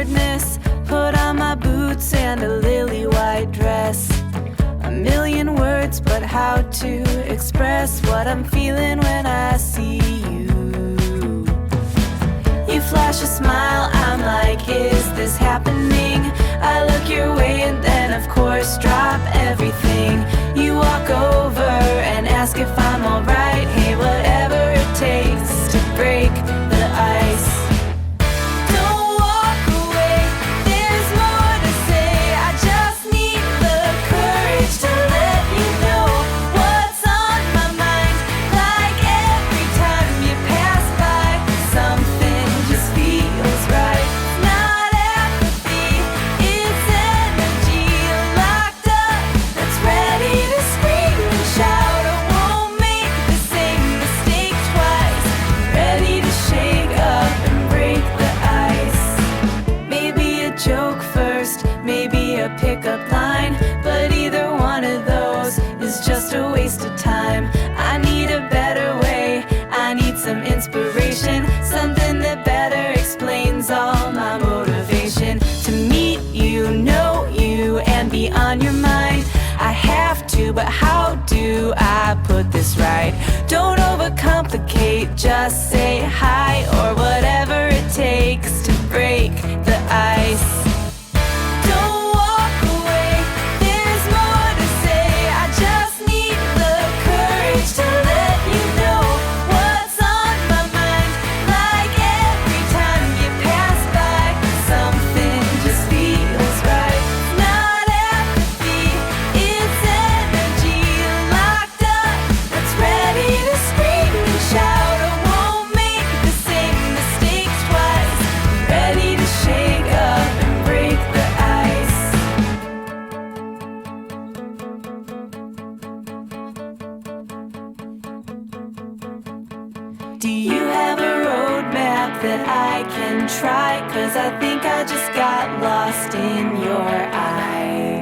boredness, put on my boots and a lily white dress. A million words, but how to express what I'm feeling when I see you. You flash a smile, I'm like, is this happening? I look your way and then of course drop everything. You walk over and ask if I'm alright. Hey, whatever it takes to break the ice. Don't walk away, there's more to say. I just need the courage to let you know what's on my mind. Like every time you pass by, something just feels right. Not apathy, it's energy locked up that's ready to scream and shout. I won't make the same mistake twice. Ready to shake up and break the ice. Maybe a joke first, maybe a pickup line, but either one of those is just a waste of time. I need a better way, I need some inspiration, something that better explains all my motivation. To meet you, know you, and be on your mind. I have to, but how do I put this right? Don't overcomplicate, just say hi or whatever it takes to break the ice. Don't walk away, there's more to say. I just need the courage to let you know what's on my mind. Like every time you pass by, something just feels right. Not apathy, it's energy locked up that's ready to scream and shout. I won't make the same mistakes twice. Ready to shake up and break the ice. Do you have a roadmap that I can try? 'Cause I think I just got lost in your eyes.